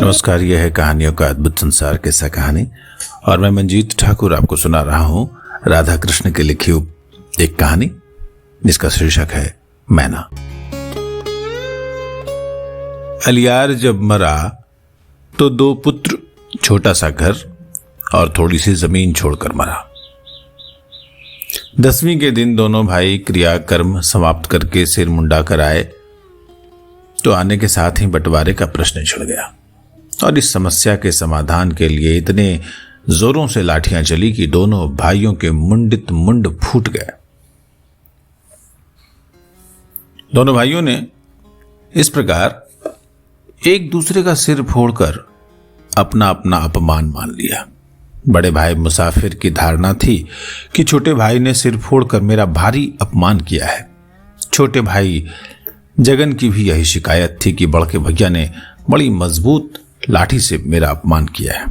नमस्कार, यह है कहानियों का अद्भुत संसार किस्सा कहानी और मैं मंजीत ठाकुर आपको सुना रहा हूं राधा कृष्ण की लिखी एक कहानी जिसका शीर्षक है मैना। अलियार जब मरा तो 2 पुत्र, छोटा सा घर और थोड़ी सी जमीन छोड़कर मरा। 10वीं के दिन दोनों भाई क्रियाकर्म समाप्त करके सिर मुंडा कर आए तो आने के साथ ही बंटवारे का प्रश्न छिड़ गया और इस समस्या के समाधान के लिए इतने जोरों से लाठियां चली कि दोनों भाइयों के मुंडित मुंड फूट गए। दोनों भाइयों ने इस प्रकार एक दूसरे का सिर फोड़कर अपना अपना अपमान मान लिया। बड़े भाई मुसाफिर की धारणा थी कि छोटे भाई ने सिर फोड़कर मेरा भारी अपमान किया है। छोटे भाई जगन की भी यही शिकायत थी कि बड़के भैया ने बड़ी मजबूत लाठी से मेरा अपमान किया है।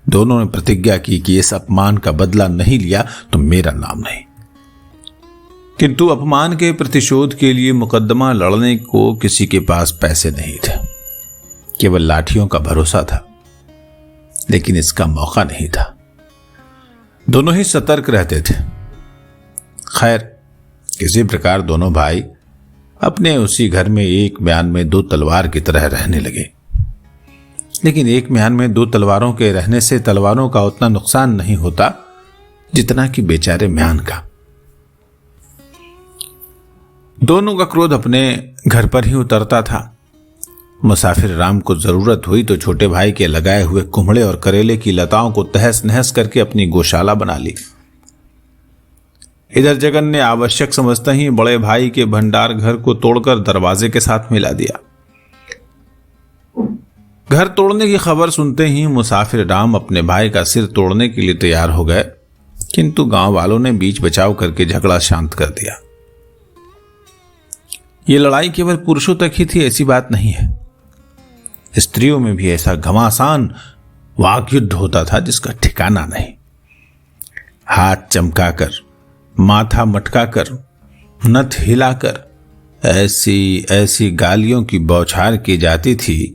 दोनों ने प्रतिज्ञा की कि इस अपमान का बदला नहीं लिया तो मेरा नाम नहीं। किंतु अपमान के प्रतिशोध के लिए मुकदमा लड़ने को किसी के पास पैसे नहीं थे, केवल लाठियों का भरोसा था, लेकिन इसका मौका नहीं था। दोनों ही सतर्क रहते थे। खैर, किसी प्रकार दोनों भाई अपने उसी घर में एक म्यान में 2 तलवार की तरह रहने लगे। लेकिन एक म्यान में 2 तलवारों के रहने से तलवारों का उतना नुकसान नहीं होता जितना कि बेचारे म्यान का। दोनों का क्रोध अपने घर पर ही उतरता था। मुसाफिर राम को जरूरत हुई तो छोटे भाई के लगाए हुए कुम्हड़े और करेले की लताओं को तहस नहस करके अपनी गौशाला बना ली। इधर जगन ने आवश्यक समझते ही बड़े भाई के भंडार घर को तोड़कर दरवाजे के साथ मिला दिया। घर तोड़ने की खबर सुनते ही मुसाफिर राम अपने भाई का सिर तोड़ने के लिए तैयार हो गए, किंतु गांव वालों ने बीच बचाव करके झगड़ा शांत कर दिया। ये लड़ाई केवल पुरुषों तक ही थी ऐसी बात नहीं है। स्त्रियों में भी ऐसा घमासान वाक युद्ध होता था जिसका ठिकाना नहीं। हाथ चमकाकर, माथा मटकाकर, नथ हिलाकर ऐसी ऐसी गालियों की बौछार की जाती थी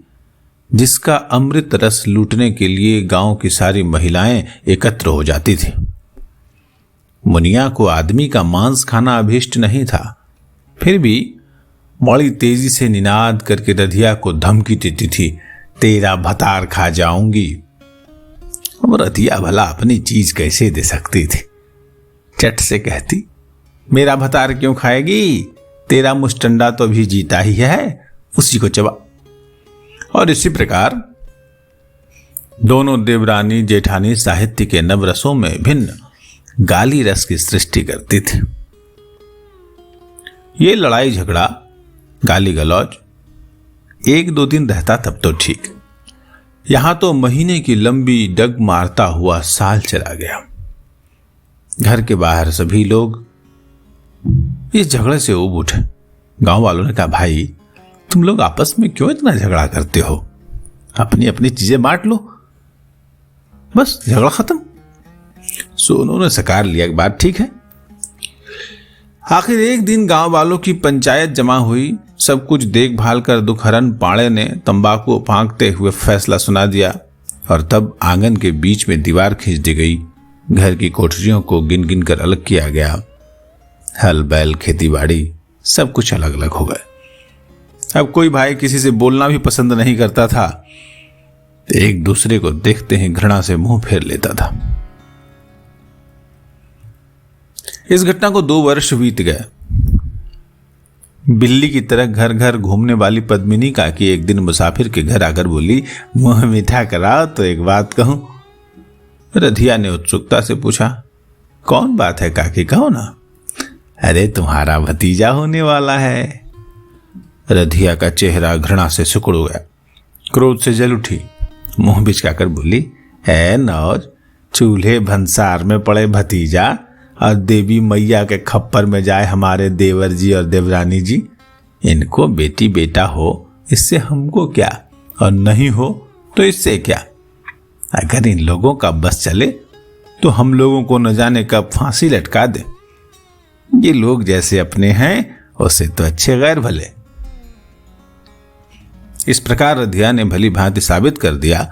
जिसका अमृत रस लूटने के लिए गांव की सारी महिलाएं एकत्र हो जाती थी। मुनिया को आदमी का मांस खाना अभीष्ट नहीं था, फिर भी बड़ी तेजी से निनाद करके रधिया को धमकी देती थी, तेरा भतार खा जाऊंगी। अब रधिया भला अपनी चीज कैसे दे सकती थी? चट से कहती, मेरा भतार क्यों खाएगी? तेरा मुस्टंडा तो भी जीता ही है, उसी को चबा। और इसी प्रकार दोनों देवरानी जेठानी साहित्य के नवरसों में भिन्न गाली रस की सृष्टि करती थी। ये लड़ाई झगड़ा, गाली गलौज 1-2 दिन रहता तब तो ठीक। यहां तो महीने की लंबी डग मारता हुआ साल चला गया। घर के बाहर सभी लोग इस झगड़े से ऊब उठे। गांव वालों ने कहा, भाई तुम लोग आपस में क्यों इतना झगड़ा करते हो? अपनी अपनी चीजें बांट लो, बस झगड़ा खत्म। सोनू ने सकार लिया, बात ठीक है। आखिर एक दिन गांव वालों की पंचायत जमा हुई। सब कुछ देखभाल कर दुखहरन पाड़े ने तंबाकू फांकते हुए फैसला सुना दिया और तब आंगन के बीच में दीवार खींच दी गई। घर की कोठरियों को गिन गिन कर अलग किया गया। हल बैल, खेती बाड़ी सब कुछ अलग अलग हो गए। अब कोई भाई किसी से बोलना भी पसंद नहीं करता था, एक दूसरे को देखते ही घृणा से मुंह फेर लेता था। इस घटना को 2 वर्ष बीत गए। बिल्ली की तरह घर घर घूमने वाली पद्मिनी काकी एक दिन मुसाफिर के घर आकर बोली, मुंह मीठा कराओ तो एक बात कहूं। रधिया ने उत्सुकता से पूछा, कौन बात है काकी, कहो ना। अरे तुम्हारा भतीजा होने वाला है। रधिया का चेहरा घृणा से सिकुड़ गया, क्रोध से जल उठी, मुंह बिचकाकर बोली, है नौज, चूल्हे भंसार में पड़े भतीजा और देवी मैया के खप्पर में जाए हमारे देवर जी और देवरानी जी। इनको बेटी बेटा हो इससे हमको क्या, और नहीं हो तो इससे क्या। अगर इन लोगों का बस चले तो हम लोगों को न जाने कब फांसी लटका दे। ये लोग जैसे अपने हैं उससे तो अच्छे गैर भले। इस प्रकार रधिया ने भली भांति साबित कर दिया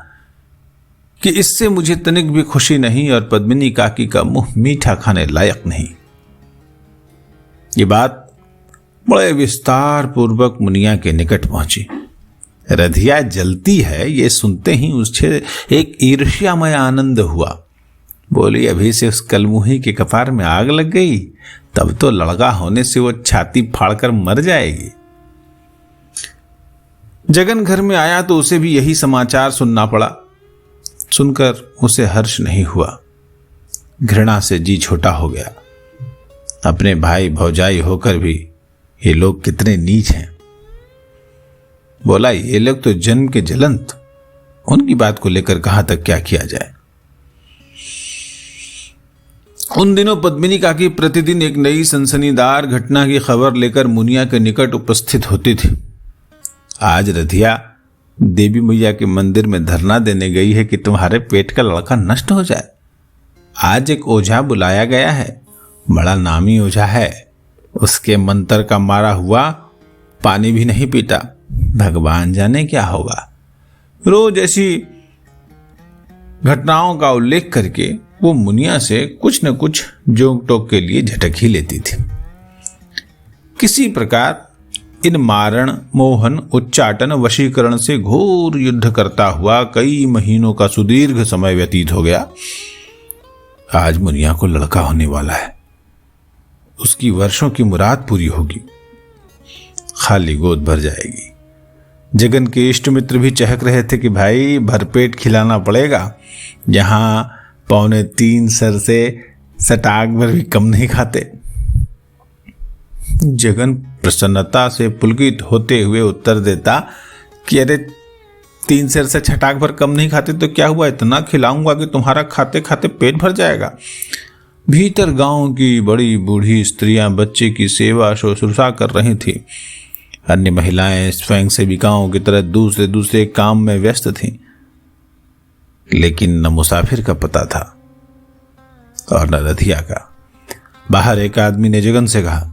कि इससे मुझे तनिक भी खुशी नहीं और पद्मिनी काकी का मुंह मीठा खाने लायक नहीं। ये बात बड़े विस्तार पूर्वक मुनिया के निकट पहुंची। रधिया जलती है ये सुनते ही उसे एक ईर्ष्यामय आनंद हुआ। बोली, अभी से उस कलमुही के कपार में आग लग गई, तब तो लड़का होने से वो छाती फाड़कर मर जाएगी। जगन घर में आया तो उसे भी यही समाचार सुनना पड़ा। सुनकर उसे हर्ष नहीं हुआ, घृणा से जी छोटा हो गया। अपने भाई भौजाई होकर भी ये लोग कितने नीच हैं। बोला, ये लोग तो जन्म के जलंत, उनकी बात को लेकर कहां तक क्या किया जाए। उन दिनों पद्मिनी काकी प्रतिदिन एक नई सनसनीदार घटना की खबर लेकर मुनिया के निकट उपस्थित होती थी। आज रधिया देवी मैया के मंदिर में धरना देने गई है कि तुम्हारे पेट का लड़का नष्ट हो जाए। आज एक ओझा बुलाया गया है, बड़ा नामी ओझा है। उसके मंत्र का मारा हुआ पानी भी नहीं पीता। भगवान जाने क्या होगा। रोज ऐसी घटनाओं का उल्लेख करके वो मुनिया से कुछ न कुछ जोक टोक के लिए झटक ही लेती थी। किसी प्रकार इन मारण, मोहन, उच्चाटन, वशीकरण से घोर युद्ध करता हुआ कई महीनों का सुदीर्घ समय व्यतीत हो गया। आज मुनिया को लड़का होने वाला है। उसकी वर्षों की मुराद पूरी होगी, खाली गोद भर जाएगी। जगन के इष्ट मित्र भी चहक रहे थे कि भाई भरपेट खिलाना पड़ेगा। जहां 2.25 सर से सटाक भर भी कम नहीं खाते। जगन प्रसन्नता से पुलकित होते हुए उत्तर देता कि अरे 3 सर से छटाक भर कम नहीं खाते तो क्या हुआ, इतना खिलाऊंगा कि तुम्हारा खाते खाते पेट भर जाएगा। भीतर गांव की बड़ी बूढ़ी स्त्रियां बच्चे की सेवा शुश्रूषा कर रही थी। अन्य महिलाएं स्वयं सेविकाओं की तरह दूसरे दूसरे काम में व्यस्त थीं। लेकिन न मुसाफिर का पता था और न रधिया का। बाहर एक आदमी ने जगन से कहा,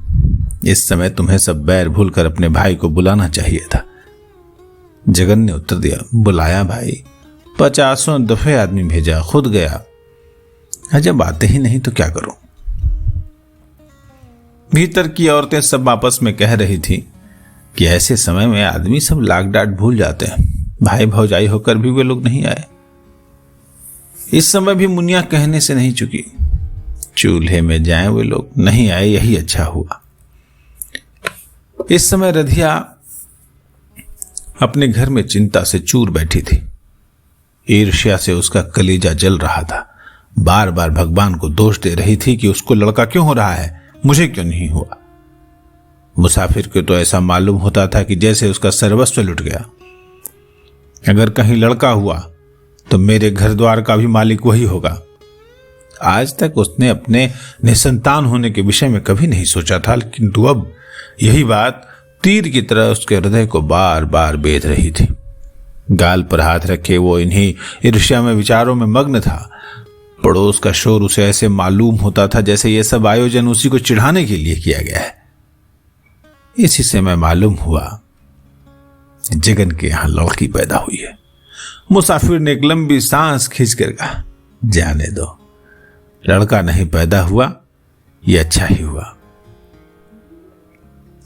इस समय तुम्हें सब बैर भूलकर अपने भाई को बुलाना चाहिए था। जगन ने उत्तर दिया, बुलाया भाई, 50 दफे आदमी भेजा, खुद गया। जब आते ही नहीं तो क्या करूं। भीतर की औरतें सब आपस में कह रही थी कि ऐसे समय में आदमी सब लाग डांट भूल जाते हैं। भाई भौजाई होकर भी वे लोग नहीं आए। इस समय भी मुनिया कहने से नहीं चुकी, चूल्हे में जाएं वे लोग, नहीं आए यही अच्छा हुआ। इस समय रधिया अपने घर में चिंता से चूर बैठी थी। ईर्ष्या से उसका कलेजा जल रहा था। बार बार भगवान को दोष दे रही थी कि उसको लड़का क्यों हो रहा है, मुझे क्यों नहीं हुआ। मुसाफिर को तो ऐसा मालूम होता था कि जैसे उसका सर्वस्व लुट गया। अगर कहीं लड़का हुआ तो मेरे घर द्वार का भी मालिक वही होगा। आज तक उसने अपने निसंतान होने के विषय में कभी नहीं सोचा था, किंतु अब यही बात तीर की तरह उसके हृदय को बार बार बेध रही थी। गाल पर हाथ रखे वो इन्हीं ईर्ष्या में विचारों में मग्न था। पड़ोस का शोर उसे ऐसे मालूम होता था जैसे ये सब आयोजन उसी को चिढ़ाने के लिए किया गया है। इसी से मैं मालूम हुआ जगन के यहां लड़की पैदा हुई है। मुसाफिर ने एक लंबी सांस खींचकर कहा, जाने दो, लड़का नहीं पैदा हुआ यह अच्छा ही हुआ।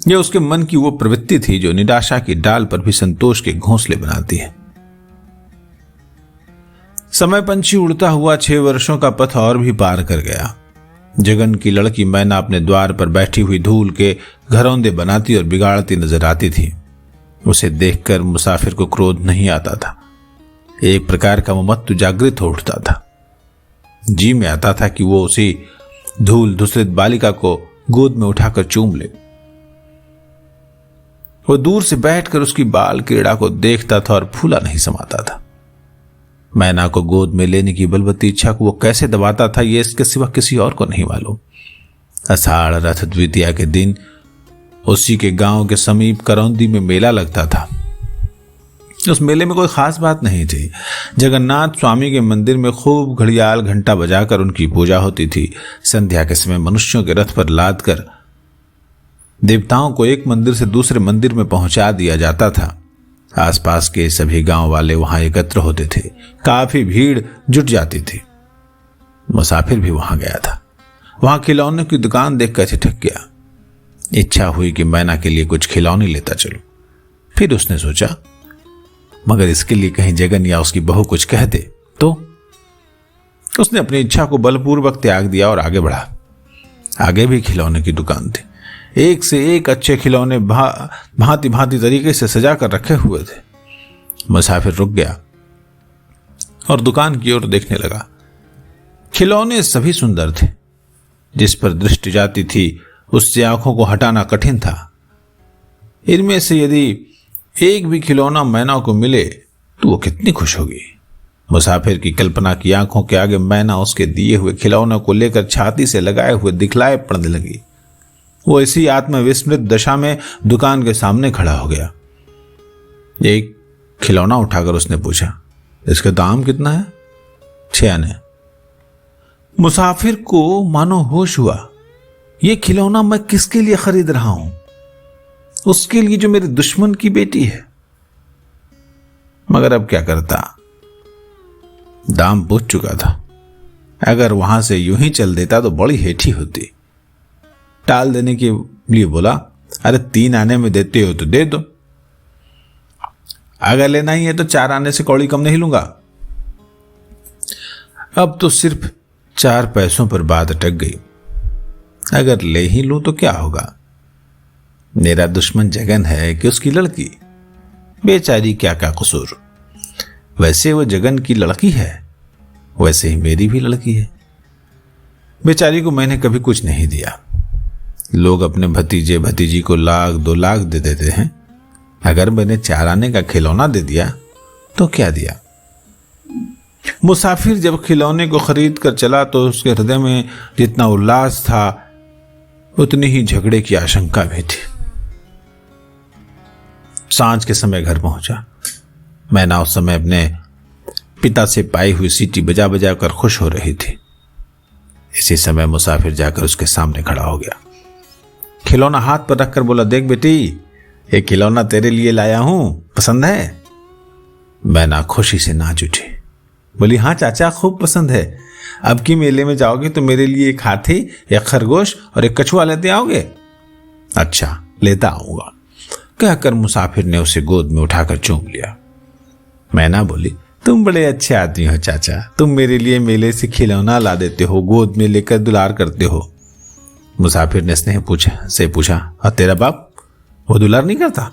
यह उसके मन की वो प्रवृत्ति थी जो निराशा की डाल पर भी संतोष के घोंसले बनाती है। समय पंछी उड़ता हुआ 6 वर्षों का पथ और भी पार कर गया। जगन की लड़की मैना अपने द्वार पर बैठी हुई धूल के घरौंदे बनाती और बिगाड़ती नजर आती थी। उसे देखकर मुसाफिर को क्रोध नहीं आता था। एक प्रकार का ममत्व जागृत हो उठता था। जी में आता था कि वो उसी धूल धूसरित बालिका को गोद में उठाकर चूम ले। वो दूर से बैठकर उसकी बाल क्रीड़ा को देखता था और फूला नहीं समाता था। मैना को गोद में लेने की बलवती इच्छा को वो कैसे दबाता था ये इसके सिवा किसी और को नहीं मालूम। आषाढ़ रथ द्वितीया के दिन उसी के गांव के समीप करौंदी में मेला लगता था। उस मेले में कोई खास बात नहीं थी। जगन्नाथ स्वामी के मंदिर में खूब घड़ियाल घंटा बजाकर उनकी पूजा होती थी। संध्या के समय मनुष्यों के रथ पर लाद कर देवताओं को एक मंदिर से दूसरे मंदिर में पहुंचा दिया जाता था। आसपास के सभी गांव वाले वहां एकत्र होते थे। काफी भीड़ जुट जाती थी। मुसाफिर भी वहां गया था। वहां खिलौने की दुकान देखकर ठिठक गया। इच्छा हुई कि मैना के लिए कुछ खिलौने लेता चलूं। फिर उसने सोचा, मगर इसके लिए कहीं जगन या उसकी बहू कुछ कह दे तो। उसने अपनी इच्छा को बलपूर्वक त्याग दिया और आगे बढ़ा। आगे भी खिलौने की दुकान थी। एक से एक अच्छे खिलौने भांति भांति तरीके से सजा कर रखे हुए थे। मुसाफिर रुक गया और दुकान की ओर देखने लगा। खिलौने सभी सुंदर थे। जिस पर दृष्टि जाती थी उससे आंखों को हटाना कठिन था। इनमें से यदि एक भी खिलौना मैना को मिले तो वो कितनी खुश होगी। मुसाफिर की कल्पना की आंखों के आगे मैना उसके दिए हुए खिलौनों को लेकर छाती से लगाए हुए दिखलाए पड़ने लगी। वो इसी आत्मविस्मृत दशा में दुकान के सामने खड़ा हो गया। एक खिलौना उठाकर उसने पूछा, इसका दाम कितना है? 6 आने। मुसाफिर को मानो होश हुआ। ये खिलौना मैं किसके लिए खरीद रहा हूं? उसके लिए जो मेरे दुश्मन की बेटी है। मगर अब क्या करता? दाम पूछ चुका था। अगर वहां से यूं ही चल देता तो बड़ी हेठी होती। टाल देने के लिए बोला, अरे 3 आने में देते हो तो दे दो। अगर लेना ही है तो 4 आने से कौड़ी कम नहीं लूंगा। अब तो सिर्फ 4 पैसों पर बात अटक गई। अगर ले ही लूं तो क्या होगा? मेरा दुश्मन जगन है कि उसकी लड़की? बेचारी क्या क्या कसूर। वैसे वो जगन की लड़की है, वैसे ही मेरी भी लड़की है। बेचारी को मैंने कभी कुछ नहीं दिया। लोग अपने भतीजे भतीजी को 1 2 लाख दे देते हैं। अगर मैंने 4 आने का खिलौना दे दिया तो क्या दिया? मुसाफिर जब खिलौने को खरीद कर चला तो उसके हृदय में जितना उल्लास था उतनी ही झगड़े की आशंका भी थी। सांझ के समय घर पहुंचा। मैना उस समय अपने पिता से पाई हुई सीटी बजा बजा कर खुश हो रही थी। इसी समय मुसाफिर जाकर उसके सामने खड़ा हो गया। खिलौना हाथ पर रखकर बोला, देख बेटी, ये खिलौना तेरे लिए लाया हूं, पसंद है? मैना खुशी से नाच उठी। बोली, हाँ चाचा, खूब पसंद है। अब की मेले में जाओगे तो मेरे लिए एक हाथी, एक खरगोश और एक कछुआ लेते आओगे? अच्छा, लेता आऊंगा, कहकर मुसाफिर ने उसे गोद में उठाकर चूम लिया। मैना बोली, तुम बड़े अच्छे आदमी हो चाचा। तुम मेरे लिए मेले से खिलौना ला देते हो, गोद में लेकर दुलार करते हो। मुसाफिर ने स्नेह पूछा, और तेरा बाप, वो दुलार नहीं करता?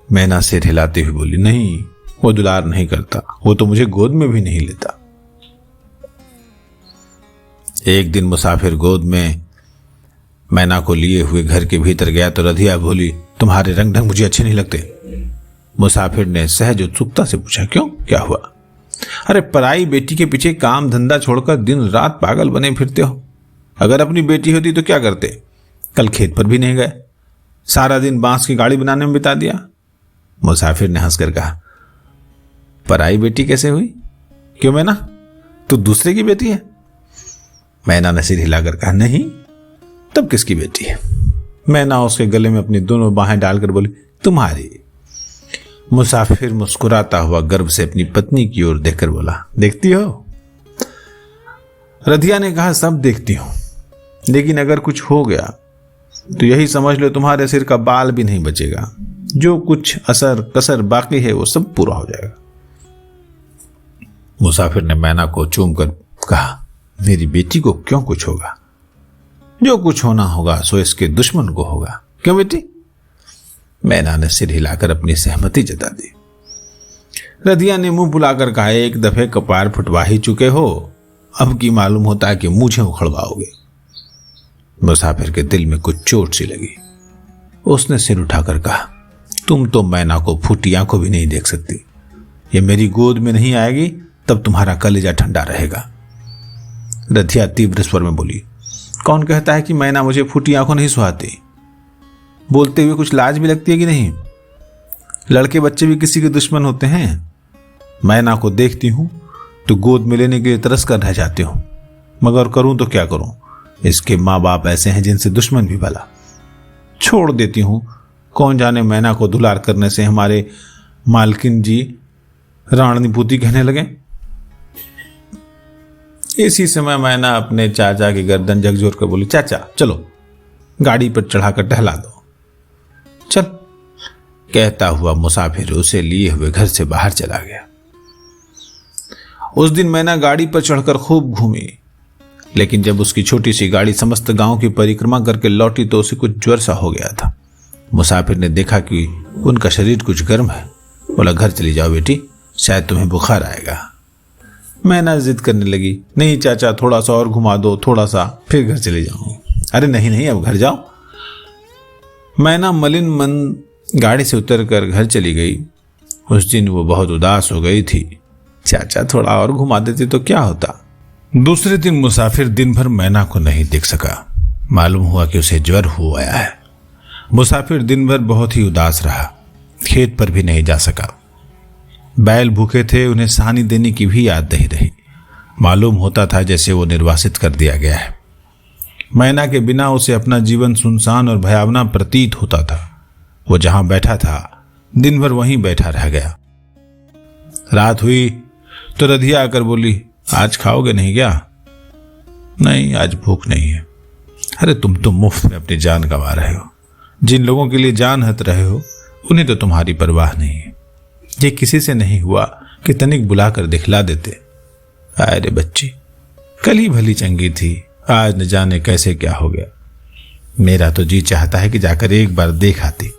मैना सिर हिलाते हुए बोली, नहीं, वो दुलार नहीं करता। वो तो मुझे गोद में भी नहीं लेता। एक दिन मुसाफिर गोद में मैना को लिए हुए घर के भीतर गया तो रधिया बोली, तुम्हारे रंग ढंग मुझे अच्छे नहीं लगते। मुसाफिर ने सहज उत्सुकता से पूछा, क्यों, क्या हुआ? अरे पराई बेटी के पीछे काम धंधा छोड़कर दिन रात पागल बने फिरते हो। अगर अपनी बेटी होती तो क्या करते? कल खेत पर भी नहीं गए, सारा दिन बांस की गाड़ी बनाने में बिता दिया। मुसाफिर ने हंसकर कहा, पराई बेटी कैसे हुई? क्यों मैना, तू दूसरे की बेटी है? मैना ने सिर हिलाकर कहा, नहीं, तब किसकी बेटी है? मैना उसके गले में अपनी दोनों बाहें डालकर बोली, तुम्हारी। मुसाफिर मुस्कुराता हुआ गर्व से अपनी पत्नी की ओर देखकर बोला, देखती हो? रधिया ने कहा, सब देखती हूं, लेकिन अगर कुछ हो गया तो यही समझ लो तुम्हारे सिर का बाल भी नहीं बचेगा। जो कुछ असर कसर बाकी है वो सब पूरा हो जाएगा। मुसाफिर ने मैना को चूम कर कहा, मेरी बेटी को क्यों कुछ होगा? जो कुछ होना होगा सो इसके दुश्मन को होगा। क्यों बेटी? मैना ने सिर हिलाकर अपनी सहमति जता दी। रधिया ने मुंह बुलाकर कहा, एक दफे कपार फुटवा ही चुके हो, अब की मालूम होता है कि मुझे उखड़वाओगे। मुसाफिर के दिल में कुछ चोट सी लगी। उसने सिर उठाकर कहा, तुम तो मैना को फूटी आंखों भी नहीं देख सकती। ये मेरी गोद में नहीं आएगी तब तुम्हारा कलेजा ठंडा रहेगा। रधिया तीव्र स्वर में बोली, कौन कहता है कि मैना मुझे फूटी आंखों नहीं सुहाती? बोलते हुए कुछ लाज भी लगती है कि नहीं? लड़के बच्चे भी किसी के दुश्मन होते हैं। मैना को देखती हूं तो गोद में लेने के लिए तरस कर रह जाती हूं, मगर करूं तो क्या करूं? इसके माँ बाप ऐसे हैं जिनसे दुश्मन भी भला। छोड़ देती हूं कौन जाने मैना को दुलार करने से हमारे मालकिन जी राणीपूती कहने लगे। इसी समय मैना अपने चाचा की गर्दन झकझोर कर बोली, चाचा चलो गाड़ी पर चढ़ाकर टहला दो। चल, कहता हुआ मुसाफिर उसे लिए हुए घर से बाहर चला गया। उस दिन मैना गाड़ी पर चढ़कर खूब घूमी, लेकिन जब उसकी छोटी सी गाड़ी समस्त गांव की परिक्रमा करके लौटी तो उसे कुछ ज्वर सा हो गया था। मुसाफिर ने देखा कि उनका शरीर कुछ गर्म है। बोला, घर चली जाओ बेटी, शायद तुम्हें बुखार आएगा। मैना जिद करने लगी, नहीं चाचा थोड़ा सा और घुमा दो, थोड़ा सा, फिर घर चली जाऊंगी। अरे नहीं नहीं, अब घर जाओ। मैना मलिन मन गाड़ी से उतरकर घर चली गई। उस दिन वो बहुत उदास हो गई थी। चाचा थोड़ा और घुमा देते तो क्या होता। दूसरे दिन मुसाफिर दिन भर मैना को नहीं देख सका। मालूम हुआ कि उसे ज्वर हो आया है। मुसाफिर दिन भर बहुत ही उदास रहा। खेत पर भी नहीं जा सका। बैल भूखे थे, उन्हें सानी देने की भी याद नहीं रही। मालूम होता था जैसे वो निर्वासित कर दिया गया है। मैना के बिना उसे अपना जीवन सुनसान और भयावना प्रतीत होता था। वो जहां बैठा था दिन भर वहीं बैठा रह गया। रात हुई तो रधिया आकर बोली, आज खाओगे नहीं क्या? नहीं, आज भूख नहीं है। अरे तुम तो मुफ्त में अपनी जान गंवा रहे हो। जिन लोगों के लिए जान हत रहे हो उन्हें तो तुम्हारी परवाह नहीं है। ये किसी से नहीं हुआ कि तनिक बुलाकर दिखला देते। अरे बच्ची, कल ही भली चंगी थी, आज न जाने कैसे क्या हो गया। मेरा तो जी चाहता है कि जाकर एक बार देख आती।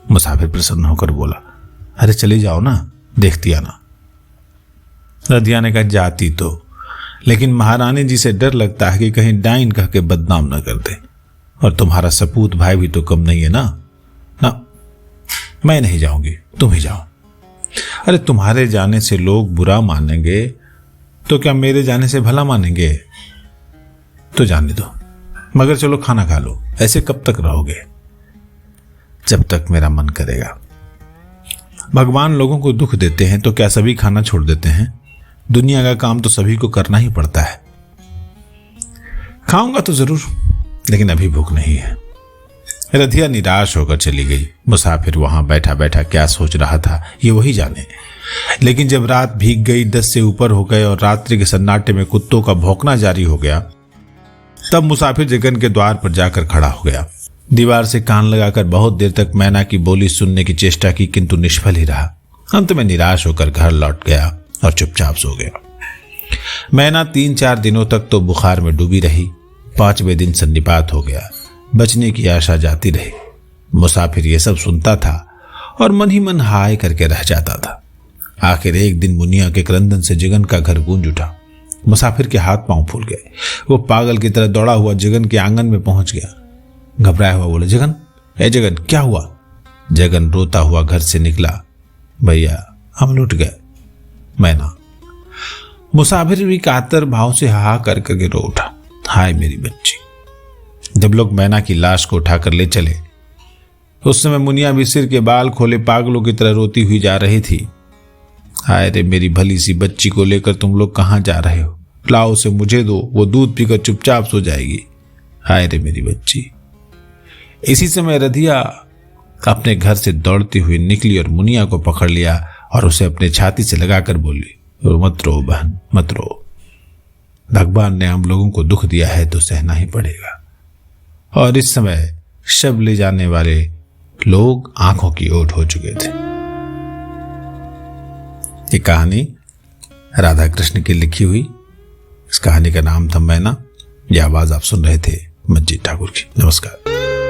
मुसाफिर प्रसन्न होकर बोला, अरे चली जाओ ना, देखती आना। रधिया ने कहा, जाती तो, लेकिन महारानी जी से डर लगता है कि कहीं डाइन कह के बदनाम न कर दे। और तुम्हारा सपूत भाई भी तो कम नहीं है ना। ना, मैं नहीं जाऊंगी, तुम ही जाओ। अरे तुम्हारे जाने से लोग बुरा मानेंगे तो क्या मेरे जाने से भला मानेंगे? तो जाने दो, मगर चलो खाना खा लो। ऐसे कब तक रहोगे? जब तक मेरा मन करेगा। भगवान लोगों को दुख देते हैं तो क्या सभी खाना छोड़ देते हैं? दुनिया का काम तो सभी को करना ही पड़ता है। खाऊंगा तो जरूर, लेकिन अभी भूख नहीं है। रधिया निराश होकर चली गई। मुसाफिर वहां बैठा बैठा क्या सोच रहा था ये वही जाने। लेकिन जब रात भीग गई, 10 से ऊपर हो गए और रात्रि के सन्नाटे में कुत्तों का भौंकना जारी हो गया, तब मुसाफिर जगन के द्वार पर जाकर खड़ा हो गया। दीवार से कान लगाकर बहुत देर तक मैना की बोली सुनने की चेष्टा की, किंतु निष्फल ही रहा। अंत में निराश होकर घर लौट गया और चुपचाप सो गया। मैना 3-4 दिनों तक तो बुखार में डूबी रही। 5वें दिन सन्निपात हो गया। बचने की आशा जाती रही। मुसाफिर ये सब सुनता था और मन ही मन हाय करके रह जाता था। आखिर एक दिन मुनिया के क्रंदन से जगन का घर गूंज उठा। मुसाफिर के हाथ पांव फूल गए। वो पागल की तरह दौड़ा हुआ जगन के आंगन में पहुंच गया। घबराया हुआ बोले, जगन, ए जगन, क्या हुआ? जगन रोता हुआ घर से निकला, भैया हम लुट गए। मैना। मुसाफिर भी कातर भाव से हा कर करके रो उठा, हाय मेरी बच्ची। जब लोग मैना की लाश को उठाकर ले चले उस समय मुनिया भी सिर के बाल खोले पागलों की तरह रोती हुई जा रही थी। हाय रे मेरी भली सी बच्ची को लेकर तुम लोग कहां जा रहे हो? लाओ उसे मुझे दो, वो दूध पीकर चुपचाप सो जाएगी। हाय रे मेरी बच्ची। इसी समय रधिया अपने घर से दौड़ती हुई निकली और मुनिया को पकड़ लिया और उसे अपने छाती से लगाकर बोली, मत रो बहन, मत रो। भगवान ने हम लोगों को दुख दिया है तो सहना ही पड़ेगा। और इस समय शव ले जाने वाले लोग आंखों की ओट हो चुके थे। ये कहानी राधा कृष्ण की लिखी हुई। इस कहानी का नाम था मैना। यह आवाज आप सुन रहे थे मंजीत ठाकुर की। नमस्कार।